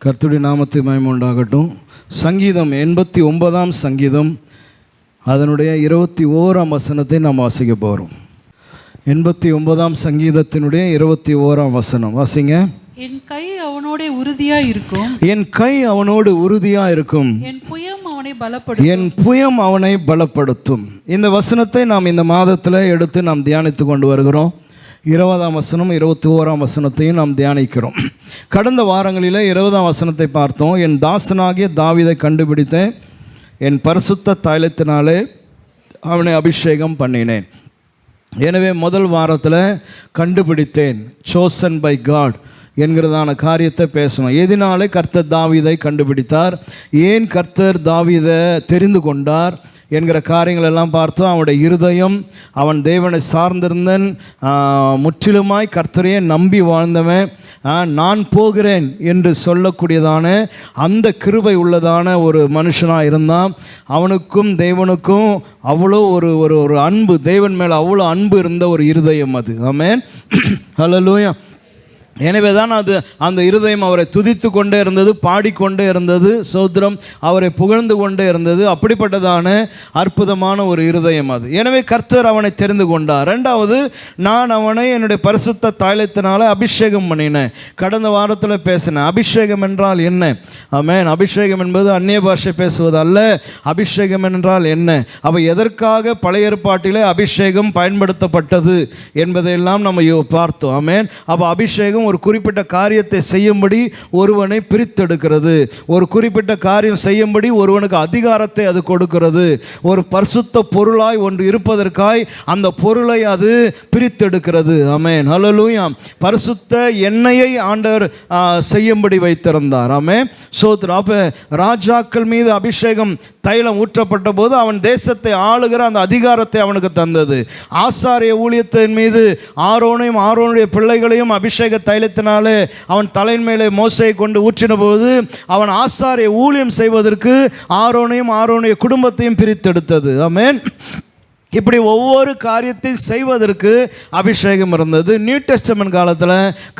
கர்த்தருடைய நாமத்தை மகிமை உண்டாகட்டும். சங்கீதம் 89ஆம் சங்கீதம் அதனுடைய 21ஆம் வசனத்தை நாம் வாசிக்க போகிறோம். 89ஆம் சங்கீதத்தினுடைய 21ஆம் வசனம் வாசிங்க. என் கை அவனோட உறுதியா இருக்கும், என் கை அவனோடு உறுதியா இருக்கும், என் புயம் அவனை பலப்படுத்தும், என் புயம் அவனை பலப்படுத்தும். இந்த வசனத்தை நாம் இந்த மாதத்தில் எடுத்து நாம் தியானித்து கொண்டு வருகிறோம். 20ஆம் வசனம் 21ஆம் வசனத்தையும் நாம் தியானிக்கிறோம். கடந்த வாரங்களில் 20ஆம் வசனத்தை பார்த்தோம். என் தாசனாகிய தாவீதை கண்டுபிடித்தேன், என் பரிசுத்த தைலத்தினாலே அவனை அபிஷேகம் பண்ணினேன். எனவே முதல் வாரத்தில் கண்டுபிடித்தேன், chosen by God என்கிறதான காரியத்தை பேசணும். எதனாலே கர்த்தர் தாவீதை கண்டுபிடித்தார், ஏன் கர்த்தர் தாவீதை தெரிந்து கொண்டார் என்கிற காரியங்கள் எல்லாம் பார்த்தோம். அவனுடைய இருதயம், அவன் தேவனை சார்ந்திருந்தன், முற்றிலுமாய் கர்த்தரையே நம்பி வாழ்ந்தவன், நான் போகிறேன் என்று சொல்லக்கூடியதான அந்த கிருபை உள்ளதான ஒரு மனுஷனாக இருந்தான். அவனுக்கும் தேவனுக்கும் அவ்வளோ ஒரு அன்பு, தேவன் மேலே அவ்வளோ அன்பு இருந்த ஒரு இருதயம் அது. ஆமென், ஹல்லேலூயா. எனவே தான் அந்த இருதயம் அவரை துதித்து கொண்டே இருந்தது, பாடிக்கொண்டே இருந்தது, சோத்திரம் அவரை புகழ்ந்து கொண்டே இருந்தது. அப்படிப்பட்டதான அற்புதமான ஒரு இருதயம் அது. எனவே கர்த்தர் அவனை தெரிந்து கொண்டார். ரெண்டாவது, நான் அவனை என்னுடைய பரிசுத்த தைலத்தினால அபிஷேகம் பண்ணினேன். கடந்த வாரத்தில் பேசினேன், அபிஷேகம் என்றால் என்ன? ஆமென். அபிஷேகம் என்பது அந்நிய பாஷை பேசுவது அல்ல. அபிஷேகம் என்றால் என்ன, அவை எதற்காக பழைய ஏற்பாட்டிலே அபிஷேகம் பயன்படுத்தப்பட்டது என்பதையெல்லாம் நம்ம பார்த்தோம். ஆமென். அப்போ அபிஷேகம் ஒரு குறிப்பிட்ட காரியத்தை செய்யும்படி ஒருவனை பிரித்தெடுக்கிறது, ஒரு குறிப்பிட்ட காரியம் செய்யும்படி ஒருவனுக்கு அதிகாரத்தை அது கொடுக்கிறது. ஒரு பரிசுத்த பொருளாய் ஒன்று இருப்பதற்காய் அந்த பொருளை அது பிரித்தெடுக்கிறது. ஆமென், ஹல்லேலூயா. பரிசுத்த எண்ணெயை ஆண்டவர் செய்யும்படி வைத்திருந்தார். ஆமென், சோத்ரா. அப்ப ராஜாக்கள் மீது அபிஷேகம் தைலம் ஊற்றப்பட்ட போது அவன் தேசத்தை ஆளுகிற அந்த அதிகாரத்தை அவனுக்கு தந்தது. ஆசாரிய ஊழியத்தின் மீது ஆரோனையும் ஆரோனுடைய பிள்ளைகளையும் அபிஷேக தைலத்தினாலே அவன் தலையின் மேலே மோசையை கொண்டு ஊற்றின போது அவன் ஆசாரிய ஊழியம் செய்வதற்கு ஆரோனையும் ஆரோனுடைய குடும்பத்தையும் பிரித்தெடுத்தது. ஆமென். இப்படி ஒவ்வொரு காரியத்தையும் செய்வதற்கு அபிஷேகம் இருந்தது. நியூ டெஸ்டமென்ட் காலத்தில்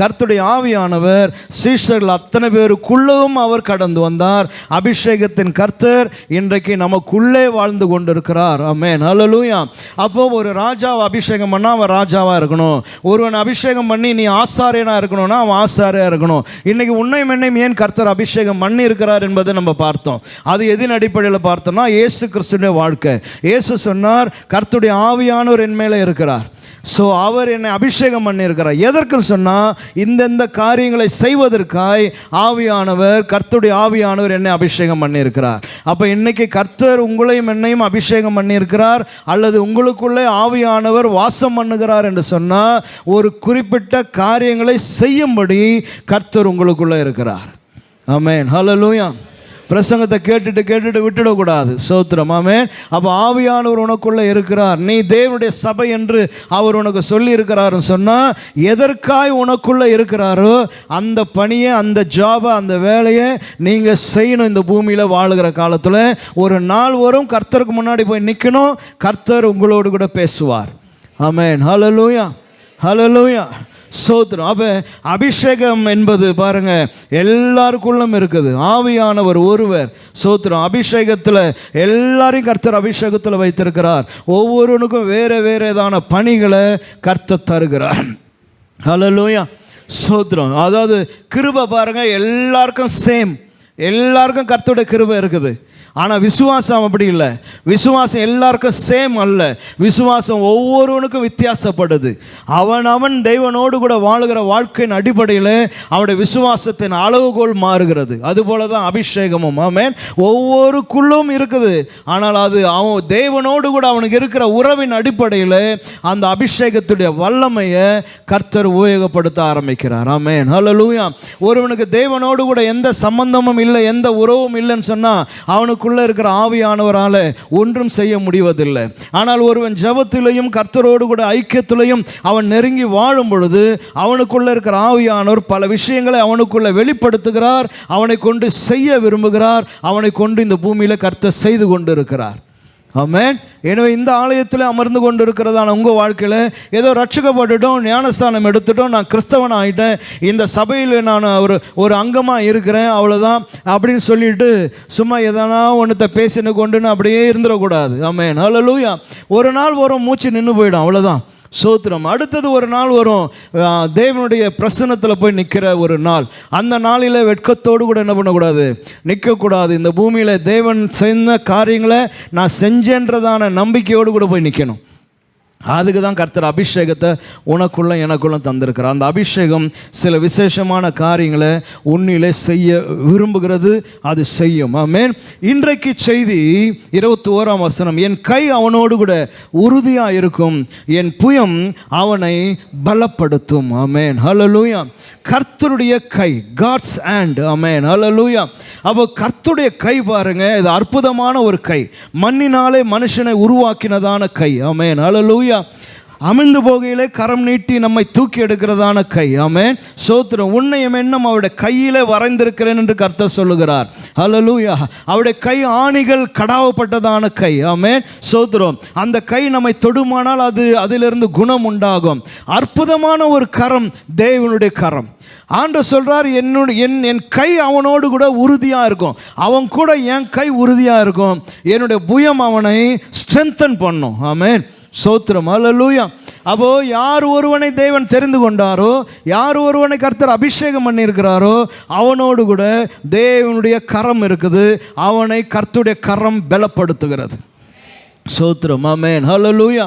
கர்த்தருடைய ஆவியானவர் சீஷர்கள் அத்தனை பேருக்குள்ளவும் அவர் கடந்து வந்தார். அபிஷேகத்தின் கர்த்தர் இன்றைக்கு நமக்குள்ளே வாழ்ந்து கொண்டிருக்கிறார். ஆமென், ஹல்லேலூயா. அப்போ ஒரு ராஜாவை அபிஷேகம் பண்ணால் அவன் ராஜாவாக இருக்கணும். ஒருவன் அபிஷேகம் பண்ணி நீ ஆசாரியனாக இருக்கணும்னா அவன் ஆசாரியாக இருக்கணும். இன்றைக்கி உன்னையும் என்னையும் ஏன் கர்த்தர் அபிஷேகம் பண்ணி இருக்கிறார் என்பதை நம்ம பார்த்தோம். அது எதின் அடிப்படையில் பார்த்தோம்னா இயேசு கிறிஸ்துடைய வாழ்க்கை. இயேசு சொன்னார், கர்த்தருடைய ஆவியானவர் என் மேலே இருக்கிறார், ஸோ அவர் என்னை அபிஷேகம் பண்ணியிருக்கிறார். எதற்கு சொன்னால் இந்தந்த காரியங்களை செய்வதற்காய் ஆவியானவர், கர்த்தருடைய ஆவியானவர் என்னை அபிஷேகம் பண்ணியிருக்கிறார். அப்போ இன்னைக்கு கர்த்தர் உங்களையும் என்னையும் அபிஷேகம் பண்ணியிருக்கிறார், அல்லது உங்களுக்குள்ளே ஆவியானவர் வாசம் பண்ணுகிறார் என்று சொன்னால் ஒரு குறிப்பிட்ட காரியங்களை செய்யும்படி கர்த்தர் உங்களுக்குள்ளே இருக்கிறார். ஆமென், ஹல்லேலூயா. பிரசங்கத்தை கேட்டுட்டு விட்டுடக்கூடாது. சோத்திரம். ஆமென். அப்போ ஆவியானவர் உனக்குள்ளே இருக்கிறார், நீ தேவனுடைய சபை என்று அவர் உனக்கு சொல்லி இருக்கிறாருன்னு சொன்னால் எதற்காய் உனக்குள்ளே இருக்கிறாரோ அந்த பணியை, அந்த ஜாபை, அந்த வேலையை நீங்கள் செய்யணும். இந்த பூமியில் வாழுகிற காலத்தில் ஒரு நாள் வரும், கர்த்தருக்கு முன்னாடி போய் நிற்கணும், கர்த்தர் உங்களோடு கூட பேசுவார். ஆமென், ஹல்லேலூயா, ஹல்லேலூயா, சோத்ரம். அப்போ அபிஷேகம் என்பது பாருங்க எல்லாருக்குள்ளும் இருக்குது. ஆவியானவர் ஒருவர். சோத்ரம். அபிஷேகத்தில் எல்லாரையும் கர்த்தர் அபிஷேகத்தில் வைத்திருக்கிறார். ஒவ்வொருவனுக்கும் வேறு வேறேதான பணிகளை கர்த்தர் தருகிறார். ஹல்லேலூயா, சோத்ரம். அதாவது கிருபை பாருங்க எல்லாருக்கும் சேம், எல்லாருக்கும் கர்த்தருடைய கிருபை இருக்குது. ஆனால் விசுவாசம் அப்படி இல்லை. விசுவாசம் எல்லாருக்கும் சேம் அல்ல. விசுவாசம் ஒவ்வொருவனுக்கும் வித்தியாசப்படுது. அவன் தெய்வனோடு கூட வாழுகிற வாழ்க்கையின் அடிப்படையில் அவனுடைய விசுவாசத்தின் அளவுகோல் மாறுகிறது. அதுபோல தான் அபிஷேகமும். ஆமென். ஒவ்வொருக்குள்ளும் இருக்குது. ஆனால் அது அவன் தேவனோடு கூட அவனுக்கு இருக்கிற உறவின் அடிப்படையில் அந்த அபிஷேகத்துடைய வல்லமையை கர்த்தர் உபயோகப்படுத்த ஆரம்பிக்கிறார். ஆமென், ஹல்லேலூயா. ஒருவனுக்கு தேவனோடு கூட எந்த சம்பந்தமும் இல்லை, எந்த உறவும் இல்லைன்னு சொன்னால் அவனுக்கு இருக்கிற ஆவியானவரால் ஒன்றும் செய்ய முடிவதில்லை. ஆனால் ஒருவன் ஜெபத்திலையும் கர்த்தரோடு கூட ஐக்கியத்திலையும் அவன் நெருங்கி வாழும் பொழுது அவனுக்குள்ள இருக்கிற ஆவியானவர் பல விஷயங்களை அவனுக்குள்ள வெளிப்படுத்துகிறார், அவனை கொண்டு செய்ய விரும்புகிறார், அவனை கொண்டு இந்த பூமியில் கர்த்தர் செய்து கொண்டு இருக்கிறார். ஆமென். எனவே இந்த ஆலயத்தில் அமர்ந்து கொண்டு இருக்கிறதான உங்கள் வாழ்க்கையில் ஏதோ ரட்சிக்கப்பட்டுட்டோம், ஞானஸ்தானம் எடுத்துட்டோம், நான் கிறிஸ்தவன் ஆகிட்டேன், இந்த சபையில் நான் ஒரு அங்கமாக இருக்கிறேன், அவ்வளோதான் அப்படின்னு சொல்லிட்டு சும்மா எதனா ஒன்றத்தை பேசின்னு கொண்டுன்னு அப்படியே இருந்துடக்கூடாது. ஆமென். ஹல்லேலூயா. ஒரு நாள் வரும், மூச்சு நின்று போயிடும், அவ்வளோதான். சோத்திரம். அடுத்தது ஒரு நாள் வரும், தேவனுடைய பிரசன்னத்தில் போய் நிற்கிற ஒரு நாள். அந்த நாளில் வெட்கத்தோடு கூட என்ன பண்ணக்கூடாது, நிற்கக்கூடாது. இந்த பூமியில் தேவன் செய்த காரியங்களை நான் செஞ்சேன்றதான நம்பிக்கையோடு கூட போய் நிற்கணும். அதுக்கு தான் கர்த்தர் அபிஷேகத்தை உனக்குள்ள எனக்குள்ள தந்திருக்கிறார். அந்த அபிஷேகம் சில விசேஷமான காரியங்களை உன்னிலே செய்ய விரும்புகிறது, அது செய்யும். ஆமென். இன்றைக்கு செய்தி 21ஆம் வசனம், என் கை அவனோடு கூட உறுதியாக இருக்கும், என் புயம் அவனை பலப்படுத்தும். ஆமென். ஹல்லேலூயா. கர்த்தருடைய கை, காட்ஸ் ஹேண்ட். ஆமென். ஹல்லேலூயா. அப்போ கர்த்தருடைய கை பாருங்க, இது அற்புதமான ஒரு கை, மண்ணினாலே மனுஷனை உருவாக்கினதான கை. ஆமென். ஹல்லேலூயா. அமிழ்ந்து போகையிலே கரம் நீட்டி நம்மை தூக்கி எடுக்கிறதான கை. ஆமென். சோத்திரம். உன்னையும் எண்ணம் அவருடைய கையிலே வரைந்திருக்கிறேன் என்று கர்த்தர் சொல்லுகிறார். ஹல்லேலூயா. அவருடைய கை ஆணிகள் கடாவப்பட்டதான கை. ஆமென். சோத்திரம். அந்த கை நம்மை தொடுமானால் அதிலிருந்து குணம் உண்டாகும். அற்புதமான ஒரு கரம் தேவனுடைய கரம். ஆண்டவர் சொல்றார், என் கை அவனோடு கூட உறுதியாக இருக்கும், அவன் கூட என் கை உறுதியாக இருக்கும், என்னுடைய புயம் அவனை ஸ்ட்ரென்தன் பண்ணும். ஆமென். சோத்திரம். ஹல்லேலூயா. அப்போ யார் ஒருவனை தேவன் தெரிந்து கொண்டாரோ, யார் ஒருவனை கர்த்தர் அபிஷேகம் பண்ணியிருக்கிறாரோ, அவனோடு கூட தேவனுடைய கரம் இருக்குது, அவனை கர்த்தருடைய கரம் பலப்படுத்துகிறது. சோத்திரம். ஆமென். ஹல்லேலூயா.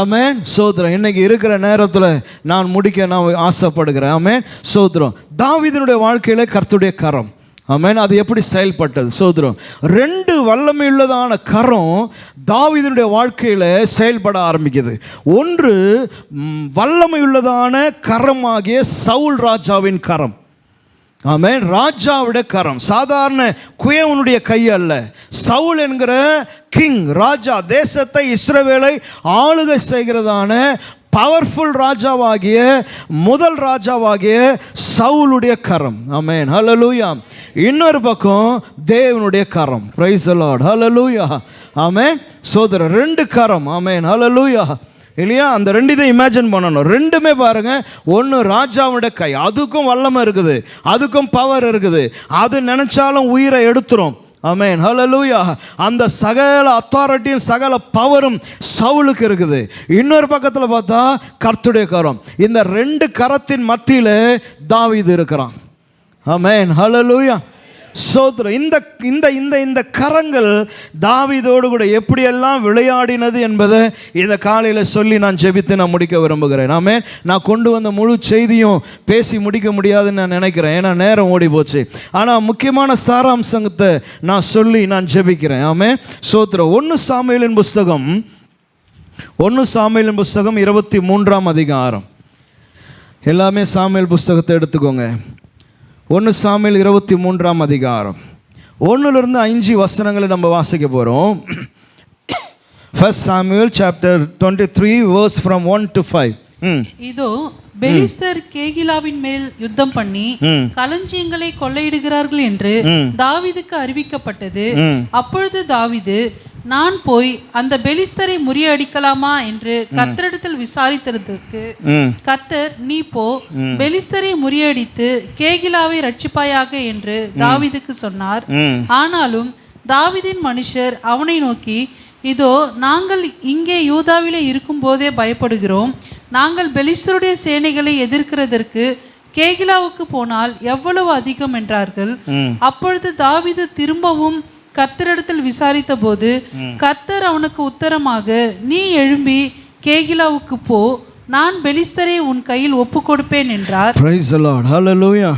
ஆமென். சோத்திரம். இன்னைக்கு இருக்கிற நேரத்தில் நான் முடிக்க ஆசைப்படுகிறேன். ஆமென். சோத்திரம். தாவீதினுடைய வாழ்க்கையில் கர்த்தருடைய கரம். ஆமென். அது எப்படி செயல்பட்டது? சோத்திரம். 2 வல்லமை உள்ளதான கரம் தாவீதினுடைய வாழ்க்கையில் செயல்பட ஆரம்பிக்குது. ஒன்று வல்லமை உள்ளதான கரமாகிய சவுல் ராஜாவின் கரம். ஆமென். ராஜாவுடைய கரம், சாதாரண குயவனுடைய கை அல்ல. சவுல் என்கிற கிங், ராஜா, தேசத்தை இஸ்ரவேலை ஆளுகை செய்கிறதான பவர்ஃபுல் ராஜாவாகிய முதல் ராஜாவாகிய சவுலுடைய கரம். ஆமென். ஹல்லேலூயா. இன்னொரு பக்கம் தேவனுடைய கரம். Price the Lord. ஹல்லேலூயா. ஆமென். சோதர 2 கரம். ஆமென். ஹல்லேலூயா. இல்லையா? அந்த 2 இதை இமேஜின் பண்ணணும். 2மே பாருங்க, ஒன்று ராஜாவுடைய கை, அதுக்கும் வல்லமை இருக்குது, அதுக்கும் பவர் இருக்குது, அது நினைச்சாலும் உயிரை எடுத்துரும். ஆமென். ஹல்லேலூயா. அந்த சகல அத்தாரிட்டியும் சகல பவரும் சவுலுக்கு இருக்குது. இன்னொரு பக்கத்தில் பார்த்தா கர்த்தருடைய கரம். இந்த 2 கரத்தின் மத்தியில் தாவீது இருக்கிறான். ஆமென். ஹல்லேலூயா. சோத்திரம். இந்த இந்த இந்த இந்த கரங்கள் தாவீதோடு கூட எப்படியெல்லாம் விளையாடினது என்பதை இந்த காலையில் சொல்லி நான் ஜெபித்து நான் முடிக்க விரும்புகிறேன். ஆமென். நான் கொண்டு வந்த முழு செய்தியும் பேசி முடிக்க முடியாதுன்னு நான் நினைக்கிறேன், ஏன்னா நேரம் ஓடி போச்சு. ஆனால் முக்கியமான சாராம்சத்தை நான் சொல்லி நான் ஜெபிக்கிறேன். ஆமென். சோத்திரம். 1 சாமுவேலின் புஸ்தகம் 23ஆம் அதிகாரம். எல்லாமே சாமுவேல் புஸ்தகத்தை எடுத்துக்கோங்க. 1 சாமுவேல் 23ஆம் அதிகாரம் 1லிருந்து 5 வசனங்களை நம்ம வாசிக்க போகிறோம். 1 Samuel chapter 23 verse from 1 to 5. இதோ பெலிஸ்தர் கேகிலாவின் மேல் யுத்தம் பண்ணி களஞ்சியங்களை கொள்ளையிடுகிறார்கள் என்று தாவீதுக்கு அறிவிக்கப்பட்டது. அப்பொழுது தாவீது, நான் போய் அந்த பெலிஸ்தரை முறியடிக்கலாமா என்று கர்த்தரிடத்தில் விசாரித்ததற்கு கர்த்தர், நீ போ, பெலிஸ்தரை முறியடித்து கேகிலாவை ரட்சிப்பாயாக என்று தாவீதுக்கு சொன்னார். ஆனாலும் தாவீதின் மனுஷர் அவனை நோக்கி, இதோ நாங்கள் இங்கே யூதாவிலே இருக்கும் போதே பயப்படுகிறோம், நாங்கள் பெலிஸ்தருடைய சேனைகளை எதிர்க்கிறதற்கு கேகிலாவுக்கு போனால் எவ்வளவு அதிகம் என்றார்கள். அப்பொழுது தாவீது திரும்பவும் கர்த்தரிடத்தில் விசாரித்த போது கர்த்தர் அவனுக்கு உத்தரமாக, நீ எழும்பி கேகிலாவுக்கு போ, நான் பெலிஸ்தரை உன் கையில் ஒப்பு கொடுப்பேன் என்றார். Praise the Lord. Hallelujah.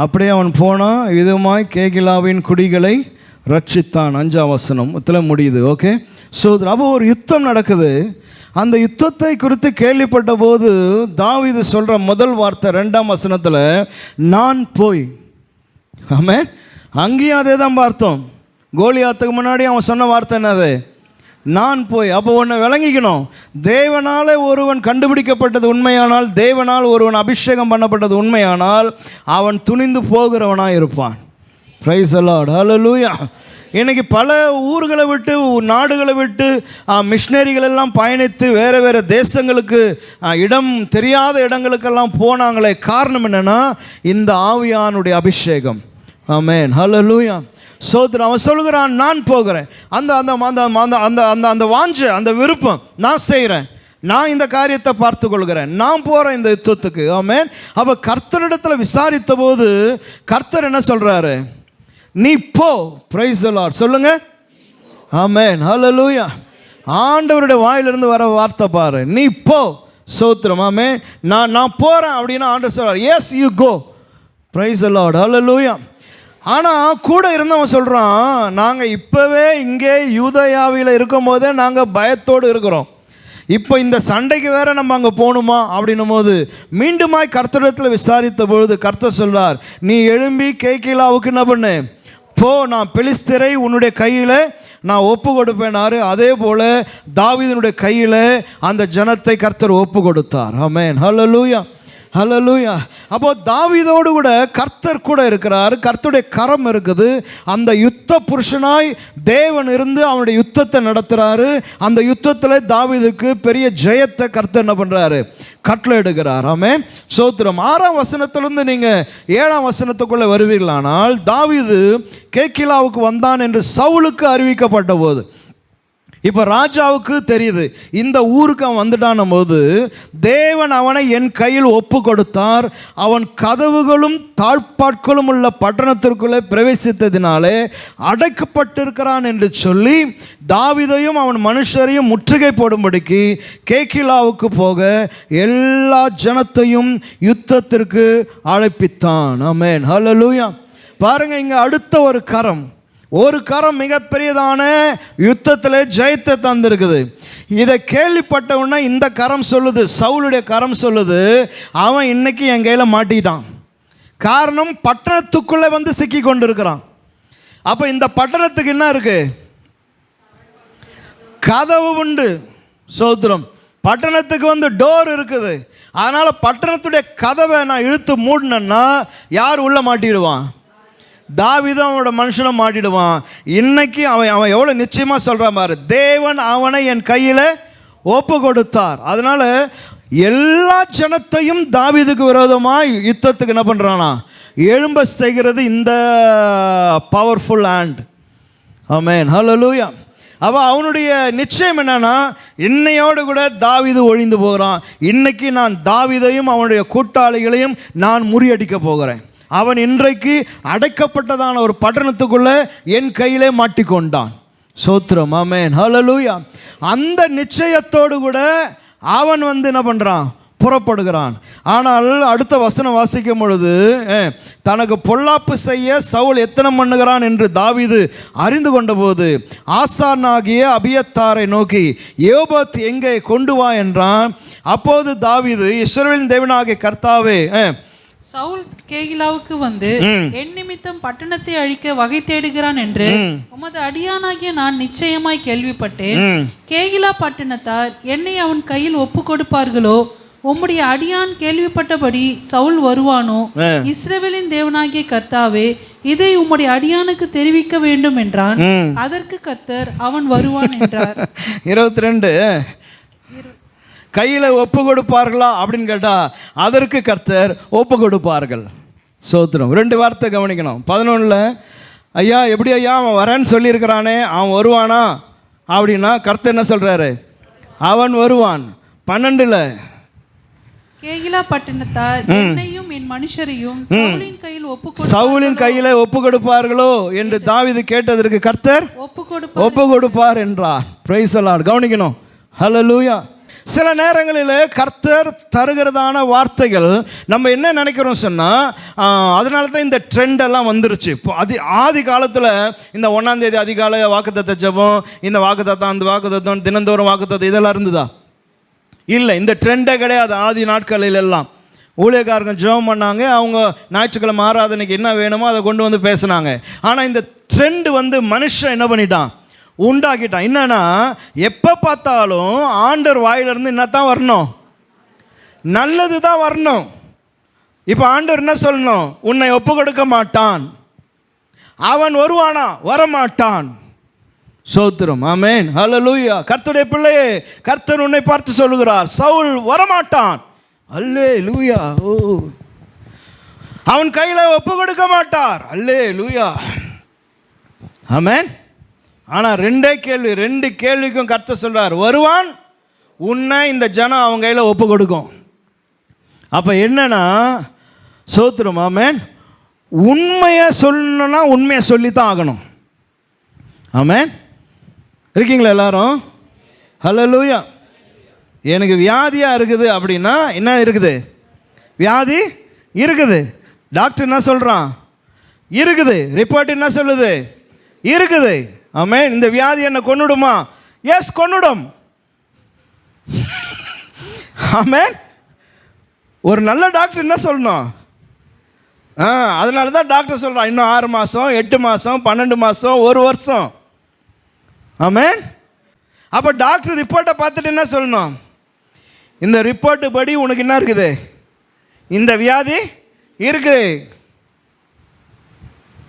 அப்படியே அவன் போனான், இதுமாய் கேகிலாவின் குடிகளை ரட்சித்தான். 5ஆம் வசனத்தில் முடியுது. ஓகே. ஸோ அப்போ ஒரு யுத்தம் நடக்குது. அந்த யுத்தத்தை குறித்து கேள்விப்பட்ட போது தாவீது சொல்கிற முதல் வார்த்தை 2ஆம் வசனத்தில், நான் போய். ஆமென். அங்கேயும் அதே தான் பார்த்தோம். கோலியாத்துக்கு முன்னாடி அவன் சொன்ன வார்த்தை என்னது? நான் போய். அப்போ ஒன்று விளங்கிக்கணும், தேவனால் ஒருவன் கண்டுபிடிக்கப்பட்டது உண்மையானால், தேவனால் ஒருவன் அபிஷேகம் பண்ணப்பட்டது உண்மையானால், அவன் துணிந்து போகிறவனாக இருப்பான். Praise the Lord. ஹல்லேலூயா. இன்னைக்கு பல ஊர்களை விட்டு நாடுகளை விட்டு மிஷினரிகள் எல்லாம் பயணித்து வேறு வேறு தேசங்களுக்கு இடம் தெரியாத இடங்களுக்கெல்லாம் போனாங்களே. காரணம் என்னென்னா இந்த ஆவியானுடைய அபிஷேகம். ஆமென், ஹல்லேலூயா, சோத்திரம். அவன் சொல்கிறான், நான் போகிறேன், அந்த அந்த அந்த அந்த அந்த அந்த வாஞ்சை, அந்த விருப்பம் நான் செய்கிறேன், நான் இந்த காரியத்தை பார்த்து கொள்கிறேன், நான் போகிறேன் இந்த யுத்தத்துக்கு. ஆமென். அப்போ கர்த்தரிடத்தில் விசாரித்த போது கர்த்தர் என்ன சொல்கிறாரு? நீ போ. பிரைஸ் தி லார்ட் சொல்லுங்க. ஆமென், ஹல்லேலூயா. ஆண்டவருடைய வாயிலிருந்து வர வார்த்தை பாரு, நீ போ. சோத்திரம். ஆமென். நான் போகிறேன் அப்படின்னா ஆண்டவர் சொல்கிறார், yes you go. Praise the Lord, hallelujah. ஆனால் கூட இருந்தவன் சொல்கிறான், நாங்கள் இப்போவே இங்கே யூதயாவில் இருக்கும் போதே நாங்கள் பயத்தோடு இருக்கிறோம், இப்போ இந்த சண்டைக்கு வேற நம்ம அங்கே போகணுமா அப்படின்னும் போது மீண்டுமாய் கர்த்தரிடத்தில் விசாரித்த பொழுது கர்த்தர் சொல்றார், நீ எழும்பி கேகிலாவுக்கு என்ன பண்ணு, போ, நான் பெலிஸ்தரை உன்னுடைய கையில் நான் ஒப்பு கொடுப்பேனாரு. அதே போல் தாவீதினுடைய கையில் அந்த ஜனத்தை கர்த்தர் ஒப்பு கொடுத்தார். ஆமென், ஹல்லேலூயா, ஹல்லேலூயா. அப்போ தாவீதோடு கூட கர்த்தர் கூட இருக்கிறார், கர்த்தருடைய கரம் இருக்குது. அந்த யுத்த புருஷனாய் தேவன் இருந்து அவனுடைய யுத்தத்தை நடத்துகிறாரு. அந்த யுத்தத்தில் தாவீதுக்கு பெரிய ஜெயத்தை கர்த்தர் என்ன பண்ணுறாரு, கட்டளை எடுக்கிறார். ஆமென், சோத்திரம். 6ஆம் வசனத்திலிருந்து நீங்கள் 7ஆம் வசனத்துக்குள்ளே வருவீர்களானால், தாவீது கேகிலாவுக்கு வந்தான் என்று சவுலுக்கு அறிவிக்கப்பட்ட போது, இப்போ ராஜாவுக்கு தெரியுது இந்த ஊருக்கு அவன் வந்துட்டான போது தேவன் அவனை என் கையில் ஒப்பு கொடுத்தார். அவன் கதவுகளும் தாழ்பாட்களும் உள்ள பட்டணத்திற்குள்ளே பிரவேசித்ததினாலே அடைக்கப்பட்டிருக்கிறான் என்று சொல்லி தாவீதையும் அவன் மனுஷரையும் முற்றுகை போடும்படிக்கு கேகிலாவுக்கு போக எல்லா ஜனத்தையும் யுத்தத்திற்கு அழைப்பித்தான். ஆமென், ஹல்லேலூயா. பாருங்க, இங்க அடுத்த ஒரு கரம் மிகப்பெரியதான யுத்தத்தில் ஜெயத்தை தந்திருக்குது. இதை கேள்விப்பட்ட உடனே இந்த கரம் சொல்லுது, சவுலுடைய கரம் சொல்லுது, அவன் இன்னைக்கு என் கையில் மாட்டிட்டான். காரணம், பட்டணத்துக்குள்ளே வந்து சிக்கி கொண்டு இருக்கிறான். அப்போ இந்த பட்டணத்துக்கு என்ன இருக்கு? கதவு உண்டு. சோத்திரம். பட்டணத்துக்கு வந்து டோர் இருக்குது. அதனால் பட்டணத்துடைய கதவை நான் இழுத்து மூடினேன்னா யார் உள்ள மாட்டிடுவான்? தாவீதும் அவனோட மனுஷனை மாட்டிடுவான். இன்னைக்கு அவன் எவ்வளோ நிச்சயமாக சொல்கிறான் பாரு, தேவன் அவனை என் கையில் ஒப்பு கொடுத்தார். அதனால் எல்லா ஜனத்தையும் தாவீதுக்கு விரோதமாக யுத்தத்துக்கு என்ன பண்ணுறானா, எழும்ப செய்கிறது இந்த பவர்ஃபுல் ஹேண்ட். ஆமென், ஹல்லேலூயா. அவன் அவனுடைய நிச்சயம் என்னன்னா, இன்னையோடு கூட தாவீது ஒழிந்து போகிறான், இன்னைக்கு நான் தாவீதையும் அவனுடைய கூட்டாளிகளையும் நான் முறியடிக்க போகிறேன். அவன் இன்றைக்கு அடைக்கப்பட்டதான ஒரு பட்டணத்துக்குள்ளே என் கையிலே மாட்டிக்கொண்டான். சோத்திரம். ஆமென், ஹல்லேலூயா. அந்த நிச்சயத்தோடு கூட அவன் வந்து என்ன பண்ணுறான், புறப்படுகிறான். ஆனால் அடுத்த வசனம் வாசிக்கும் பொழுது, தனக்கு பொல்லாப்பு செய்ய சவுல் எத்தனை பண்ணுகிறான் என்று தாவீது அறிந்து கொண்ட போது ஆசானாகிய அபியத்தாரை நோக்கி, யோபத் எங்கே கொண்டு வா என்றான். அப்போது தாவீது, இஸ்ரவேலின் தேவனாகிய கர்த்தாவே, சவுல் கேகிலாவுக்கு வந்து என் நிமித்தம் பட்டணத்தை அழிக்க வகை தேடுகிறான் என்று உமது அடியானாகிய நான் நிச்சயமாய் கேள்விப்பட்டேன். கேகிலா பட்டணத்தார் என்னை அவன் கையில் ஒப்பு கொடுப்பார்களோ, உம்முடைய அடியான் கேள்விப்பட்டபடி சவுல் வருவானோ? இஸ்ரவேலின் தேவனாகிய கர்த்தாவே, இதை உம்முடைய அடியானுக்கு தெரிவிக்க வேண்டும் என்றான். அதற்கு கர்த்தர், அவன் வருவான் என்றார். 22 கையில் ஒப்பு கொடுப்பார்களா அப்படின்னு கேட்டால் அதற்கு கர்த்தர் ஒப்பு கொடுப்பார்கள். சோத்திரம். 2 வார்த்தை கவனிக்கணும். 11 ஐயா எப்படி ஐயா அவன் வரேன்னு சொல்லியிருக்கிறானே, அவன் வருவானா அப்படின்னா கர்த்தர் என்ன சொல்கிறாரு, அவன் வருவான். 12 கேகிலா பட்டணத்தார் என்னையும் என் மனுஷரையும் சவுலின் கையில் ஒப்பு கொடுப்பார்களோ என்று தாவீது கேட்டதற்கு கர்த்தர் ஒப்பு கொடுப்பார் என்றார். Price the Lord. கவனிக்கணும். ஹல்லேலூயா. சில நேரங்களில் கர்த்தர் தருகிறதான வார்த்தைகள் நம்ம என்ன நினைக்கிறோம் சொன்னால், அதனால தான் இந்த ட்ரெண்ட் எல்லாம் வந்துருச்சு. இப்போ ஆதி காலத்தில் இந்த 1ஆம் தேதி அதிகாலை வாக்குத்தத்த ஜெபம், இந்த வாக்குத்தத்தம் அந்த வாக்குத்தத்தம், தினந்தோறும் வாக்குத்தத்தம், இதெல்லாம் இருந்ததா? இல்லை, இந்த ட்ரெண்டே கிடையாது. ஆதி நாட்களில் எல்லாம் ஊழியக்காரங்க ஜெபம் பண்ணாங்க, அவங்க ஞாயிற்றுக்கிழமை ஆராதனைக்கு என்ன வேணுமோ அதை கொண்டு வந்து பேசினாங்க. ஆனால் இந்த ட்ரெண்ட் வந்து மனுஷன் என்ன பண்ணிட்டான், உண்டாக்கிட்டான். என்னன்னா, எப்போ பார்த்தாலும் ஆண்டவர் வாயிலிருந்து என்னத்தான் வரணும், நல்லது தான் வரணும். இப்போ ஆண்டவர் என்ன சொல்லணும், உன்னை ஒப்பு கொடுக்க மாட்டான். அவன் வருவானா? வரமாட்டான். சோத்திரம். ஆமென். ஹல்லேலூயா. கர்த்தருடைய பிள்ளையே, கர்த்தர் உன்னை பார்த்து சொல்லுகிறார், சவுல் வரமாட்டான். அல்லேலூயா. ஓ, அவன் கையில ஒப்பு கொடுக்க மாட்டார். அல்லேலூயா. ஆமென். ஆனா ரெண்டே கேள்வி, ரெண்டு கேள்விக்கும் கர்த்தர் சொல்றார், வருவான், உன்னை இந்த ஜனம் அவங்க கையில ஒப்பு கொடுக்கும். அப்ப என்னன்னா, சோத்திரம். ஆமென். உண்மையை சொல்லணும்னா உண்மையை சொல்லித்தான் ஆகணும். ஆமென். இருக்கீங்களா எல்லாரும்? ஹல்லேலூயா. எனக்கு வியாதியாக இருக்குது அப்படின்னா என்ன இருக்குது? வியாதி இருக்குது. டாக்டர் என்ன சொல்கிறான்? இருக்குது. ரிப்போர்ட் என்ன சொல்லுது? இருக்குது. ஆமென். இந்த வியாதி என்ன கொன்னுடுமா? எஸ், கொன்னுடும். ஆமென். ஒரு நல்ல டாக்டர் என்ன சொல்லணும்? அதனால தான் டாக்டர் சொல்கிறான், இன்னும் 6 மாதம், 8 மாதம், 12 மாதம், 1 வருஷம். ஆமென். அப்போ டாக்டர் ரிப்போர்ட்டை பார்த்துட்டு என்ன சொல்லணும்? இந்த ரிப்போர்ட்டு படி உனக்கு என்ன இருக்குது? இந்த வியாதி இருக்குது,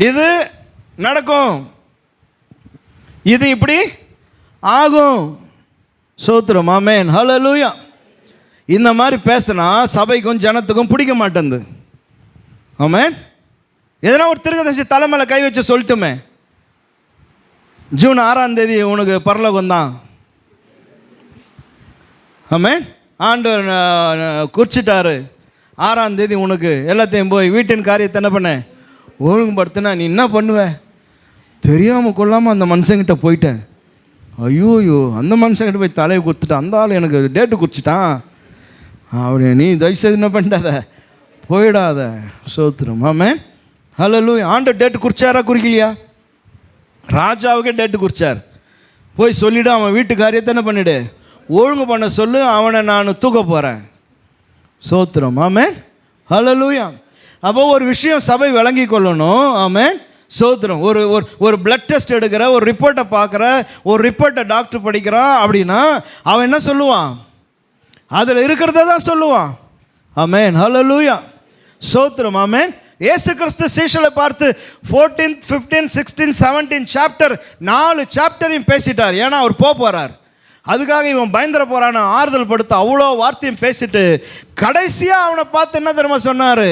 இது நடக்கும், இது இப்படி ஆகும். சோத்திரம். ஆமென். ஹல்லேலூயா. இந்த மாதிரி பேசினா சபைக்கும் ஜனத்துக்கும் பிடிக்க மாட்டேங்குது. ஆமென். எதனா ஒரு தீர்க்கதரிசி தலைமையில கை வச்சு சொல்லட்டுமே, ஜூன் 6ஆம் தேதி உனக்கு பரலோகம் தான். ஆமென். ஆண்டவர் குறிச்சிட்டாரு, 6ஆம் தேதி உனக்கு எல்லாத்தையும் போய் வீட்டின் காரியத்தை என்ன பண்ண ஒழுங்குபடுத்தினா நீ என்ன பண்ணுவ? தெரியாமல் கொள்ளாமல் அந்த மனுஷங்கிட்ட போயிட்டேன். ஐயோ, அந்த மனுஷங்கிட்ட போய் தலையை கொடுத்துட்டான், அந்த ஆள் எனக்கு டேட்டு குறிச்சிட்டான். அப்படி நீ தயவுசெய்து என்ன பண்ணாத, போயிடாத. சோத்திரம். ஆமென். ஹல்லேலூயா. ஆண்டவர் டேட்டு குறிச்சாரா குறிக்கலையா? ராஜாவுக்கே டேட்டு குறிச்சார். போய் சொல்லிவிடு, அவன் வீட்டு காரியத்தை என்ன பண்ணிவிடு, ஒழுங்கு பண்ண சொல்லு, அவனை நான் தூக்க போகிறேன். சோத்திரம். ஆமென். ஹல்லேலூயா. அப்போ ஒரு விஷயம் சபை விளங்கி கொள்ளணும். ஆமென். சோத்திரம். ஒரு பிளட் டெஸ்ட் எடுக்கிற, ஒரு ரிப்போர்ட்டை பார்க்குற, ஒரு ரிப்போர்ட்டை டாக்டர் படிக்கிறான் அப்படின்னா அவன் என்ன சொல்லுவான்? அதில் இருக்கிறத தான் சொல்லுவான். ஆமென். ஹல்லேலூயா. சோத்திரம். ஆமென். இயேசு கிறிஸ்து சீஷரை பார்த்து 14, 15, 16, 17 சாப்டர் 4 சாப்டரையும் பேசிட்டார். ஏன்னா அவர் போகிறார், அதுக்காக இவன் பயந்துட போகிறான்னு ஆறுதல் படுத்த அவ்வளோ வார்த்தையும் பேசிட்டு கடைசியாக அவனை பார்த்து என்ன தெரியுமா சொன்னார்?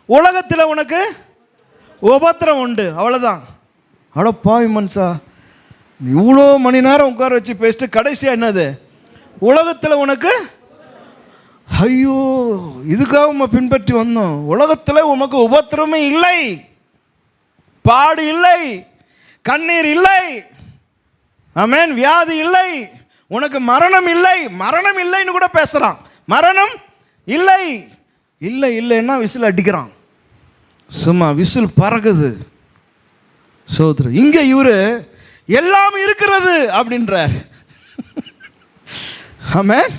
உலகத்தில் உனக்கு உபத்திரம் உண்டு, அவ்வளோதான். அவ்வளோ பாவி மனுஷா, இவ்வளோ மணி நேரம் உட்கார வச்சு பேசிட்டு கடைசியாக என்னது? உலகத்தில் உனக்கு, ஐயோ, இதுக்காக உண்மை பின்பற்றி வந்தோம். உலகத்தில் உனக்கு உபத்திரமே இல்லை, பாடு இல்லை, கண்ணீர் இல்லை, ஆமென், வியாதி இல்லை, உனக்கு மரணம் இல்லை. மரணம் இல்லைன்னு கூட பேசுகிறான். மரணம் இல்லை இல்லை இல்லைன்னா விசில் அடிக்கிறான், சும்மா விசில் பறக்குது. சோத்ரு. இங்கே இவரு எல்லாம் இருக்கிறது அப்படின்றார். ஆமென்.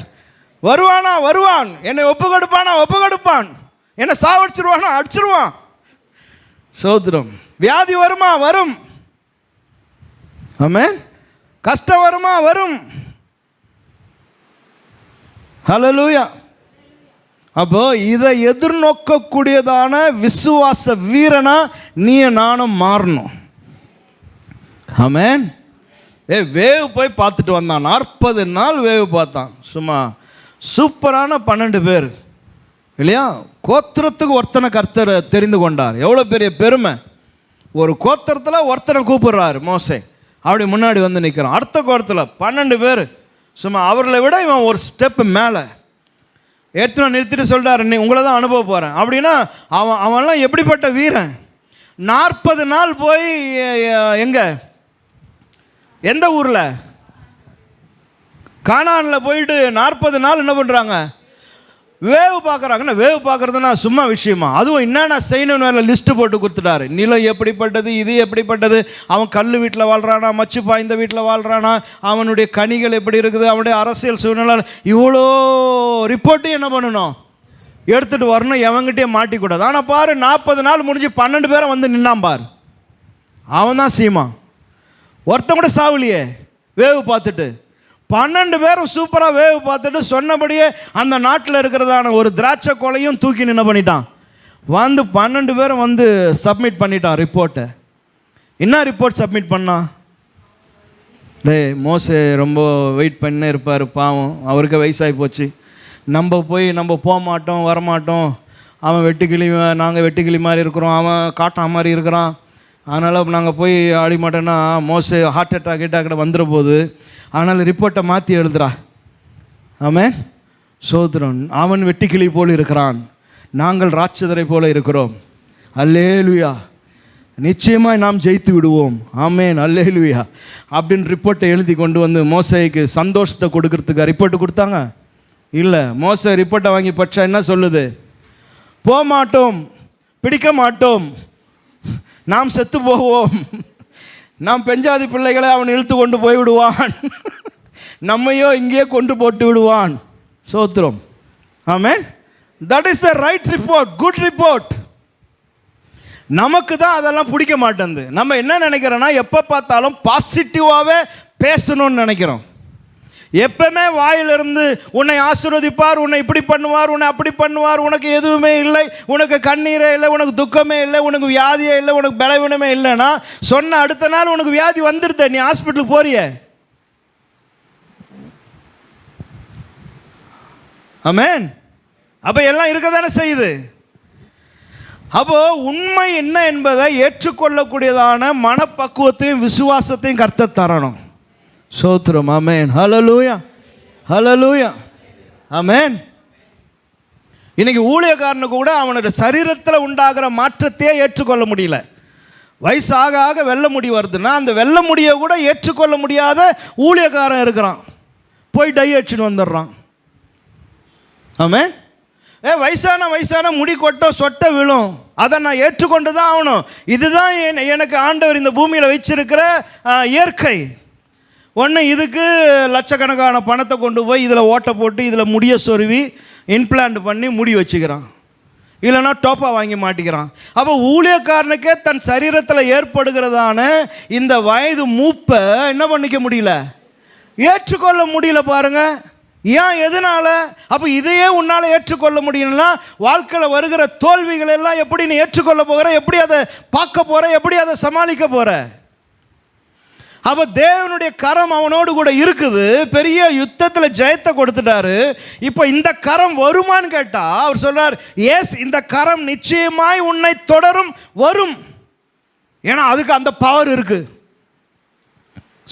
வருவானா? வருவான். என்னை ஒப்பு கொடுப்பானா? ஒப்பு கொடுப்பான். என்னை சாவடிச்சிருவானா? அடிச்சிருவான். சோத்ரம். வியாதி வருமா? வரும். ஆமென். கஷ்டம் வருமா? வரும். ஹல்லேலூயா. அப்போ இதை எதிர்நோக்கக்கூடியதான விசுவாச வீரனா நீ நானும் மாறணும். ஆமென். வேவு போய் பார்த்துட்டு வந்தான், 40 நாள் வேவு பார்த்தான். சும்மா சூப்பரான 12 பேர் இல்லையா? கோத்திரத்துக்கு ஒருத்தனை கர்த்தர் தெரிந்து கொண்டார். எவ்வளோ பெரிய பெருமை! ஒரு கோத்திரத்தில் ஒருத்தனை கூப்பிடுறாரு மோசே, அப்படி முன்னாடி வந்து நிற்கிறான். அடுத்த கோத்திரத்தில் 12 பேர், சும்மா அவர்களை விட இவன் ஒரு ஸ்டெப்பு மேலே. எடுத்துன்னு நிறுத்திட்டு சொல்கிறார், நீ உங்களை தான் அனுப்ப போகிறேன் அப்படின்னா அவன்லாம் எப்படிப்பட்ட வீரன்! 40 நாள் போய் எங்கே, எந்த ஊரில்? கானானில் போயிட்டு 40 நாள் என்ன பண்ணுறாங்க? வேவு பார்க்குறாங்கன்னா, வேவு பார்க்குறதுனா சும்மா விஷயமா? அதுவும் என்னென்ன செய்யணும்னு வேலை லிஸ்ட்டு போட்டு கொடுத்துட்டாரு. நிலம் எப்படிப்பட்டது, இது எப்படிப்பட்டது, அவன் கல் வீட்டில் வாழ்கிறானா, மச்சு பாய்ந்த வீட்டில் வாழ்கிறானா, அவனுடைய கனிகள் எப்படி இருக்குது, அவனுடைய அரசியல் சூழ்நிலை, இவ்வளோ ரிப்போர்ட்டையும் என்ன பண்ணணும்? எடுத்துகிட்டு வரணும். எவங்கிட்டே மாட்டிக்கூடாது. ஆனால் பாரு, 40 நாள் முடிஞ்சு 12 பேரை வந்து நின்னான் பார். அவன் தான் சீமா. ஒருத்தன் கூட சாவலியே வேவு பார்த்துட்டு. 12 பேரும் சூப்பராக வேவு பார்த்துட்டு சொன்னபடியே அந்த நாட்டில் இருக்கிறதான ஒரு திராட்சை கொலையும் தூக்கி நின்று பண்ணிட்டான். வந்து 12 பேரும் வந்து சப்மிட் பண்ணிட்டான் ரிப்போர்ட்டை. என்ன ரிப்போர்ட் சப்மிட் பண்ணா? மோசே ரொம்ப வெயிட் பண்ணே இருப்பார், பாவம், அவருக்கு வயசாகி போச்சு. நம்ம போக மாட்டோம், வரமாட்டோம், அவன் வெட்டுக்கிளி, நாங்கள் வெட்டுக்கிளி மாதிரி இருக்கிறோம், அவன் காட்டான் மாதிரி இருக்கிறான், அதனால் நாங்கள் போய் ஆடி மாட்டோன்னா மோசே ஹார்ட் அட்டாக் வந்துட போகுது. அதனால் ரிப்போர்ட்டை மாற்றி எழுதுறா. ஆமென், சோதரன். அவன் வெட்டுக்கிளி போல் இருக்கிறான், நாங்கள் ராட்சதரை போல இருக்கிறோம். அல்லேலூயா, நிச்சயமாக நாம் ஜெயித்து விடுவோம். ஆமென், அல்லேலூயா அப்படின்னு ரிப்போர்ட்டை எழுதி கொண்டு வந்து மோசேக்கு சந்தோஷத்தை கொடுக்கறதுக்கு ரிப்போர்ட்டு கொடுத்தாங்க. இல்லை, மோசே ரிப்போர்ட்டை வாங்கி பட்சா என்ன சொல்லுது? போக மாட்டோம், பிடிக்க மாட்டோம், நாம் செத்து போவோம், நாம் பெஞ்சாதி பிள்ளைகளை அவன் இழுத்து கொண்டு போய் விடுவான், நம்மையோ இங்கேயே கொண்டு போட்டு விடுவான். சோத்திரம். Amen. That is the right report, good report. நமக்கு தான் அதெல்லாம் பிடிக்க மாட்டேங்குது. நம்ம என்ன நினைக்கிறோன்னா, எப்போ பார்த்தாலும் பாசிட்டிவாகவே பேசணும்னு நினைக்கிறோம். எப்பவுமே வாயிலிருந்து உன்னை ஆசீர்வதிப்பார், உன்னை இப்படி பண்ணுவார், உன்னை அப்படி பண்ணுவார், உனக்கு எதுவுமே இல்லை, உனக்கு கண்ணீரே இல்லை, உனக்கு துக்கமே இல்லை, உனக்கு வியாதியே இல்லை, உனக்கு பலவீனமே இல்லைன்னா சொன்ன அடுத்த நாள் உனக்கு வியாதி வந்துடுத, நீ ஹாஸ்பிட்டலுக்கு போறிய. ஆமென். அப்போ எல்லாம் இருக்க தானே செய்யுது. அப்போ உண்மை என்ன என்பதை ஏற்றுக்கொள்ளக்கூடியதான மனப்பக்குவத்தையும் விசுவாசத்தையும் கர்த்தர் தரணும். சோத்திரம். ஆமென், ஹல்லேலூயா, ஹல்லேலூயா, ஆமென். இன்னைக்கு ஊழியக்காரனுக்கு கூட அவனுடைய சரீரத்தில் உண்டாகிற மாற்றத்தையே ஏற்றுக்கொள்ள முடியல. வயசாக ஆக வெள்ளை முடி வருதுன்னா அந்த வெள்ளை முடியை கூட ஏற்றுக்கொள்ள முடியாத ஊழியக்காரன் இருக்கிறான், போய் டை அடிச்சுன்னு வந்துடுறான். ஆமென். வயசான முடி கொட்டும், சொட்டை விழும், அதை நான் ஏற்றுக்கொண்டு தான் ஆகணும். இதுதான் எனக்கு ஆண்டவர் இந்த பூமியில் வச்சிருக்கிற இயற்கை. ஒன்று, இதுக்கு லட்சக்கணக்கான பணத்தை கொண்டு போய் இதில் ஓட்டை போட்டு இதில் முடிய சொருவி இன்பிளான்ட் பண்ணி முடி வச்சுக்கிறான், இல்லைன்னா டோப்பா வாங்கி மாட்டிக்கிறான். அப்போ ஊழியக்காரனுக்கே தன் சரீரத்தில் ஏற்படுகிறதான இந்த வயது மூப்பை என்ன பண்ணிக்க முடியல, ஏற்றுக்கொள்ள முடியல. பாருங்க, ஏன், எதனால? அப்போ இதையே உன்னால் ஏற்றுக்கொள்ள முடியலன்னா வாழ்க்கையில் வருகிற தோல்விகள் எல்லாம் எப்படி நீ ஏற்றுக்கொள்ள போகிற, எப்படி அதை பார்க்க போகிற, எப்படி அதை சமாளிக்க போகிற? அப்போ தேவனுடைய கரம் அவனோடு கூட இருக்குது, பெரிய யுத்தத்தில் ஜெயத்தை கொடுத்துட்டாரு. இப்போ இந்த கரம் வருமானு கேட்டால் அவர் சொல்றார், எஸ், இந்த கரம் நிச்சயமாய் உன்னை தொடரும், வரும். ஏன்னா அதுக்கு அந்த பவர் இருக்கு.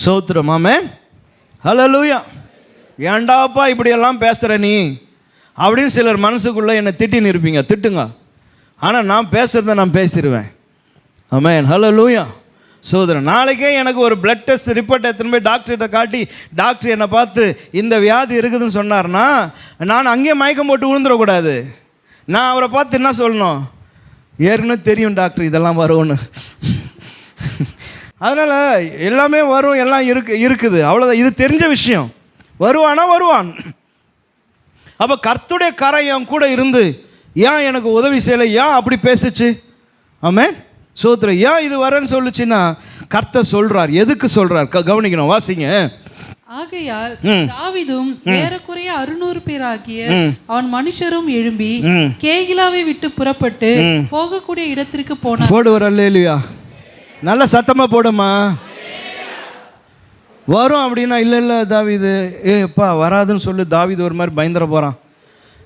சோத்திரம். ஆமென், ஹல்லேலூயா. ஏண்டாப்பா இப்படியெல்லாம் பேசுகிற நீ அப்படின்னு சிலர் மனசுக்குள்ளே என்னை திட்டின்னு இருப்பீங்க, திட்டுங்க. ஆனால் நான் பேசுகிறத நான் பேசிடுவேன். ஆமென், ஹல்லேலூயா. சோதரன், நாளைக்கே எனக்கு ஒரு பிளட் டெஸ்ட் ரிப்போர்ட் எடுத்துன்னு போய் டாக்டர்கிட்ட காட்டி டாக்டர் என்னை பார்த்து இந்த வியாதி இருக்குதுன்னு சொன்னார்னா நான் அங்கேயே மயக்கம் போட்டு விழுந்துடக்கூடாது. நான் அவரை பார்த்து என்ன சொல்லணும், ஏற்கனவே தெரியும் டாக்டர் இதெல்லாம் வரும்னு. அதனால் எல்லாமே வரும், எல்லாம் இருக்குது, அவ்வளோதான். இது தெரிஞ்ச விஷயம். வருவானா வருவான். அப்போ கர்த்தருடைய கரை என் கூட இருந்து ஏன் எனக்கு உதவி செய்யலை, ஏன் அப்படி பேசுச்சு? ஆமென், சோத்திரம். ஏன் இது வரேன்னு சொல்லுச்சுன்னா கர்த்தர் சொல்றார். எதுக்கு சொல்றார் கவனிக்கணும், வாசிங்க. ஆகையால் தாவீதும் ஏறக்குறைய 600 பேராகிய அவன் மனுஷரும் எழும்பி கேகிலாவை விட்டு புறப்பட்டு போகக்கூடிய இடத்திற்கு போனார். போடுவார். அல்லேலூயா, நல்ல சத்தமா போடுமா. வரும் அப்படின்னா இல்லை தாவீது, எப்பா வராதுன்னு சொல்லு. தாவீது ஒரு மாதிரி பயந்துட போகிறான்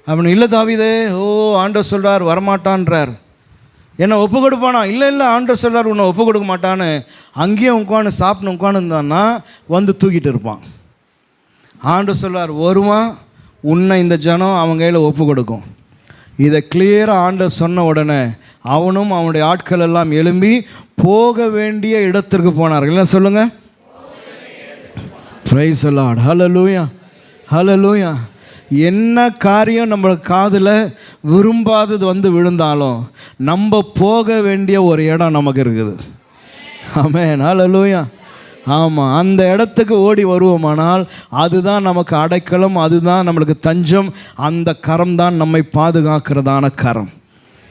அப்படின்னு. இல்லை தாவீதே, ஆண்டவர் சொல்கிறார் வரமாட்டான்றார். என்னை ஒப்பு கொடுப்பானா? இல்லை ஆண்டவர் சொல்கிறார் உன்னை ஒப்பு கொடுக்க மாட்டான்னு. அங்கேயே உட்காந்து சாப்பிட்டு உட்காந்துருந்தான்னா வந்து தூக்கிட்டு இருப்பான். ஆண்டவர் சொல்கிறார் வருவான், உன்னை இந்த ஜனம் அவன் கையில் ஒப்பு கொடுக்கும். இதை கிளியராக ஆண்டவர் சொன்ன உடனே அவனும் அவனுடைய ஆட்கள் எல்லாம் எழும்பி போக வேண்டிய இடத்திற்கு போனார்கள். என்ன சொல்லுங்கள்? பிரைஸ் தி லார்ட், ஹல்லேலூயா, ஹல்லேலூயா. என்ன காரியம் நம்ம காதில் விரும்பாதது வந்து விழுந்தாலும் நம்ம போக வேண்டிய ஒரு இடம் நமக்கு இருக்குது. ஆமென், ஹல்லேலூயா. ஆமாம், அந்த இடத்துக்கு ஓடி வருவோமானால் அதுதான் நமக்கு அடைக்கலம், அதுதான் நம்மளுக்கு தஞ்சம். அந்த கரம் தான் நம்மை பாதுகாக்கிறதான கரம்.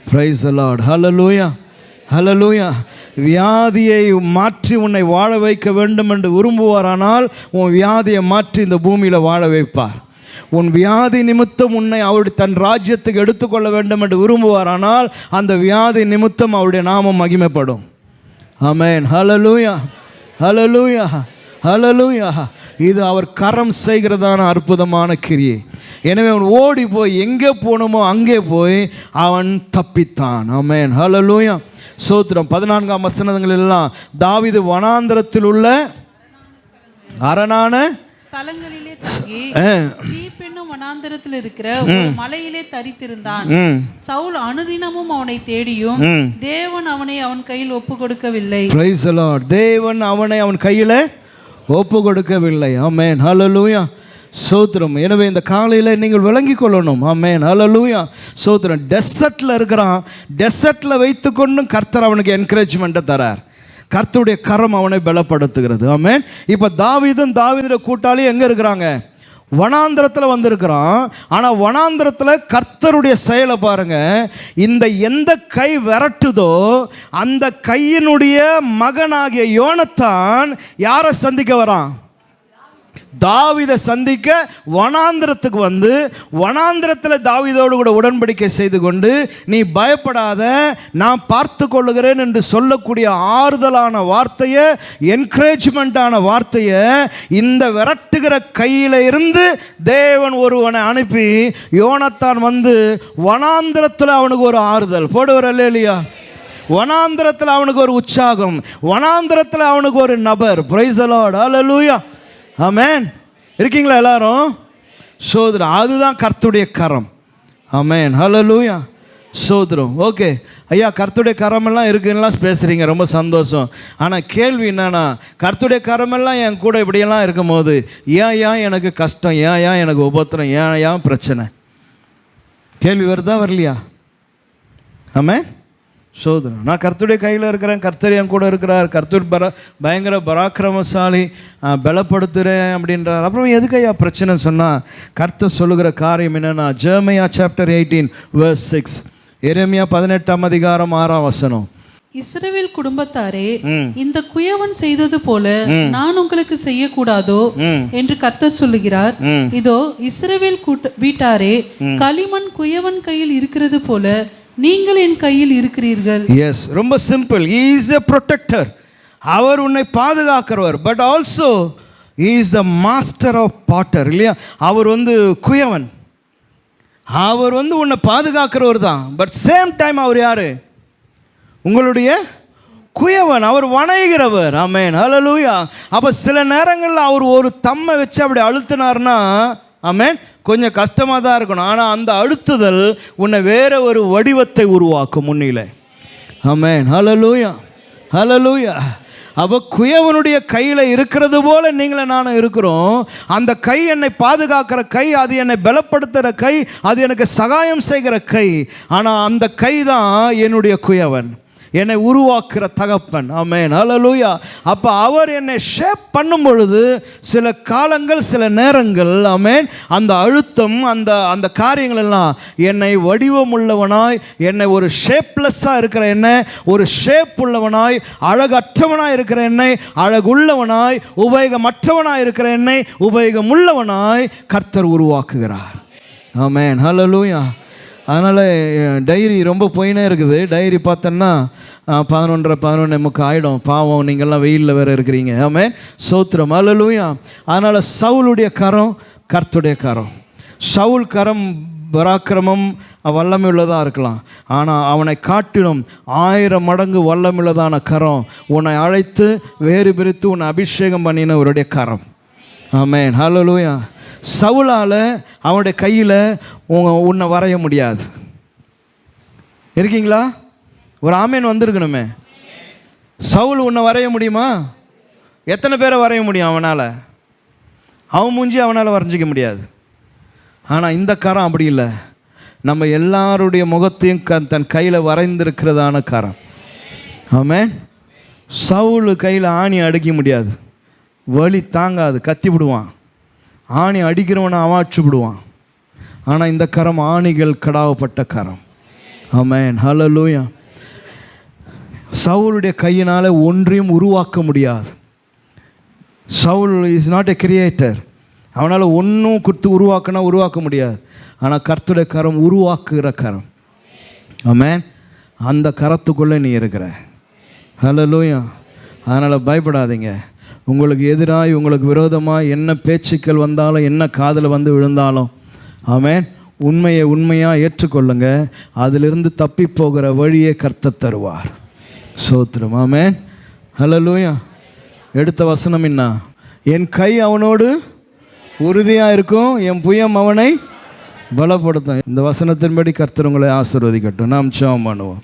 பிரைஸ் தி லார்ட், ஹல்லேலூயா, ஹல்லேலூயா. வியாதியை மாற்றி உன்னை வாழ வைக்க வேண்டும் என்று விரும்புவாரானால் உன் வியாதியை மாற்றி இந்த பூமியில் வாழ வைப்பார். உன் வியாதி நிமித்தம் உன்னை அவருடைய தன் ராஜ்யத்துக்கு எடுத்துக்கொள்ள வேண்டும் என்று விரும்புவாரானால் அந்த வியாதி நிமித்தம் அவருடைய நாமம் மகிமைப்படும். ஆமென். ஹல்லேலூயா, ஹல்லேலூயா, ஹல்லேலூயா. இது அவர் கரம் செய்கிறதான அற்புதமான கிரியை. எனவே அவன் ஓடி போய் எங்கே போகணுமோ அங்கே போய் அவன் தப்பித்தான். ஆமென், ஹல்லேலூயா, ஸ்தோத்திரம். 14ஆம் வசனங்கள் எல்லாம் தாவீது வனாந்தரத்தில் உள்ள அரணான ஸ்தலங்களிலே தங்கி சீப் என்னும் வனாந்தரத்தில் இருக்கிற ஒரு மலையிலே தரித்திருந்தான். சவுல் அனுதினமும் அவனை தேடியும் தேவன் அவனை அவன் கையில் ஒப்பு கொடுக்கவில்லை. Price the Lord. தேவன் அவனை அவன் கையில் ஒப்பு கொடுக்கவில்லை. ஆமென், ஹல்லேலூயா, ஸ்தோத்திரம். எனவே இந்த காலையில் நீங்கள் விளங்கி கொள்ளணும். ஆமென், ஹல்லேலூயா, ஸ்தோத்திரம். டெசர்ட்டில் இருக்கிறான். டெசர்ட்டில் வைத்துக்கொண்டும் கர்த்தர் அவனுக்கு என்கரேஜ்மெண்ட்டை தரார். கர்த்தருடைய கரம் அவனை பலப்படுத்துகிறது. ஆமென். இப்போ தாவீதுடைய கூட்டாளி எங்கே இருக்கிறாங்க? வனாந்தரத்தில் வந்திருக்கிறான். ஆனால் வனாந்தரத்தில் கர்த்தருடைய செயலை பாருங்க. இந்த எந்த கை விரட்டுதோ அந்த கையினுடைய மகனாகிய யோனத்தான் யாரை சந்திக்க வரான்? தாவீதை சந்திக்க வனாந்திரத்துக்கு வந்து வனாந்திரத்தில் தாவீதோடு கூட உடன்படிக்கை செய்து கொண்டு, நீ பயப்படாத, நான் பார்த்து கொள்ளுகிறேன் என்று சொல்லக்கூடிய ஆறுதலான வார்த்தையை, என்கரேஜ்மெண்ட்டான வார்த்தையை இந்த விரட்டுகிற கையில் இருந்து தேவன் ஒருவனை அனுப்பி யோனத்தான் வந்து வனாந்திரத்தில் அவனுக்கு ஒரு ஆறுதல் போடுவார். அல்லேலூயா. வனாந்திரத்தில் அவனுக்கு ஒரு உற்சாகம், வனாந்திரத்தில் அவனுக்கு ஒரு நபர். பிரைஸ் தி லார்ட், அல்லேலூயா, ஆமென். இருக்கீங்களா எல்லாரும்? சோதரம். அதுதான் கர்த்தருடைய கரம். ஆமென், ஹல்லேலூயா, சோதரம். ஓகே ஐயா, கர்த்தருடைய கரமெல்லாம் இருக்குன்னா பேசுகிறீங்க, ரொம்ப சந்தோஷம். ஆனால் கேள்வி என்னன்னா, கர்த்தருடைய கரமெல்லாம் என் கூட இப்படியெல்லாம் இருக்கும் போது ஏன் எனக்கு கஷ்டம், ஏன் எனக்கு உபத்திரம், ஏன் பிரச்சனை? கேள்வி வருதா வரலையா? ஆமென், சோதரம். நான் கர்த்தருடைய கையில் இருக்கிறேன், கர்த்தர் என் கூட இருக்கிறார், கர்த்தர் பயங்கர பராக்கிரமசாலி, பலப்படுத்துகிறேன் அப்படின்றார். அப்புறம் எதுக்கு ஐயா பிரச்சனை சொன்னால், கர்த்தர் சொல்லுகிற காரியம் என்னென்னா, ஜெர்மியா சாப்டர் 18 verse 6, எரேமியா 18ஆம் அதிகாரம் 6ஆம் வசனம். இஸ்ரவேல் குடும்பத்தாரே, இந்த குயவன் செய்தது போல நான் உங்களுக்கு செய்யக்கூடாதோ என்று கர்த்தர் சொல்லுகிறார். இதோ இஸ்ரவேல் வீட்டாரே, களிமண் குயவன் கையில் இருக்கிறது போல நீங்கள் என் கையில் இருக்கிறீர்கள். எஸ், ரொம்ப simple. He is a protector. அவர் உன்னை பாதுகாக்கிறவர். But also he is the master of potter. இல்லையா? அவர் வந்து குயவன், அவர் வந்து உன்னை பாதுகாக்கிறவர் தான். பட் சேம் டைம் அவர் யாரு? உங்களுடைய குயவன், அவர் வணைகிறவர். ஆமென், ஹல்லேலூயா. அப்போ சில நேரங்களில் அவர் ஒரு தம்மை வச்சு அப்படி அழுத்தினார்னா, ஆமென், கொஞ்சம் கஷ்டமாக தான் இருக்கணும். ஆனால் அந்த அழுத்துதல் உன்னை வேற ஒரு வடிவத்தை உருவாக்கும் முன்னிலை. ஆமென், ஹல்லேலூயா, ஹல்லேலூயா. அப்போ குயவனுடைய கையில் இருக்கிறது போல நீங்களும் நானும் இருக்கிறோம். அந்த கை என்னை பாதுகாக்கிற கை, அது என்னை பலப்படுத்துகிற கை, அது எனக்கு சகாயம் செய்கிற கை. ஆனால் அந்த கை தான் என்னுடைய குயவன், என்னை உருவாக்குற தகப்பன். ஆமென், ஹல்லேலூயா. அப்போ அவர் என்னை ஷேப் பண்ணும் பொழுது சில காலங்கள், சில நேரங்கள், ஆமென், அந்த அழுத்தம், அந்த காரியங்கள் எல்லாம் என்னை வடிவமுள்ளவனாய், என்னை ஒரு ஷேப்லெஸ்ஸாக இருக்கிற என்னை ஒரு ஷேப் உள்ளவனாய், அழகற்றவனாய் இருக்கிற என்னை அழகுள்ளவனாய், உபயோகமற்றவனாய் இருக்கிற என்னை உபயோகமுள்ளவனாய் கர்த்தர் உருவாக்குகிறார். ஆமென், ஹல்லேலூயா. அதனால் டைரி ரொம்ப போயினே இருக்குது. டைரி பார்த்தோன்னா 11:30 ஆகிடும். பாவம், நீங்கள்லாம் வெயிலில் வேறு இருக்கிறீங்க. ஆமென், ஸ்தோத்திரம், ஹல்லேலூயா. அதனால் சவுலுடைய கரம் கர்த்தருடைய கரம். சவுல் கரம் பராக்கிரமம் வல்லமையுள்ளதாக இருக்கலாம். ஆனால் அவனை காட்டிலும் 1000 மடங்கு வல்லமையுள்ளதான கரம் உன்னை அழைத்து வேறு பிரித்து உன்னை அபிஷேகம் பண்ணினவருடைய கரம். ஆமென், ஹல்லேலூயா. சவுலால் அவனுடைய கையில் உன்னை வரைய முடியாது. இருக்கீங்களா? ஒரு ஆமேன் வந்திருக்கணுமே. சவுல் உன்னை வரைய முடியுமா? எத்தனை பேரை வரைய முடியும் அவனால்? அவன் மூஞ்சி அவனால் வரைஞ்சிக்க முடியாது. ஆனால் இந்த கரம் அப்படி இல்லை. நம்ம எல்லாருடைய முகத்தையும் தன் கையில் வரைந்திருக்கிறதான கரம். ஆமென். சவுல் கையில் ஆணி அடிக்க முடியாது, வலி தாங்காது, கத்தி விடுவான். ஆணி அடிக்கிறவனை அவாச்சு விடுவான். ஆனால் இந்த கரம் ஆணிகள் கடாவப்பட்ட கரம். ஆமென், ஹல்லேலூயா. சவுலுடைய கையினால் ஒன்றையும் உருவாக்க முடியாது. Saul is not a creator. அவனால் ஒன்றும் கொடுத்து உருவாக்க முடியாது. ஆனால் கர்த்தருடைய கரம் உருவாக்குகிற கரம். ஆமென். அந்த கரத்துக்குள்ளே நீ இருக்கிற. ஹல்லேலூயா. அதனால் பயப்படாதீங்க. உங்களுக்கு எதிராக உங்களுக்கு விரோதமாக என்ன பேச்சுக்கள் வந்தாலும் என்ன காதில் வந்து விழுந்தாலும் ஆமென், உண்மையை உண்மையாக ஏற்றுக்கொள்ளுங்க. அதிலிருந்து தப்பி போகிற வழியை கர்த்தர் தருவார். சோத்திரம். ஆமென். ஹல்லேலூயா. எடுத்த வசனம் என்ன? என் கை அவனோடு உறுதியாக இருக்கும், என் புயம் அவனை பலப்படுத்தும். இந்த வசனத்தின்படி கர்த்தர் உங்களை ஆசீர்வதிக்கட்டும். நாம் ஜெபம் பண்ணுவோம்.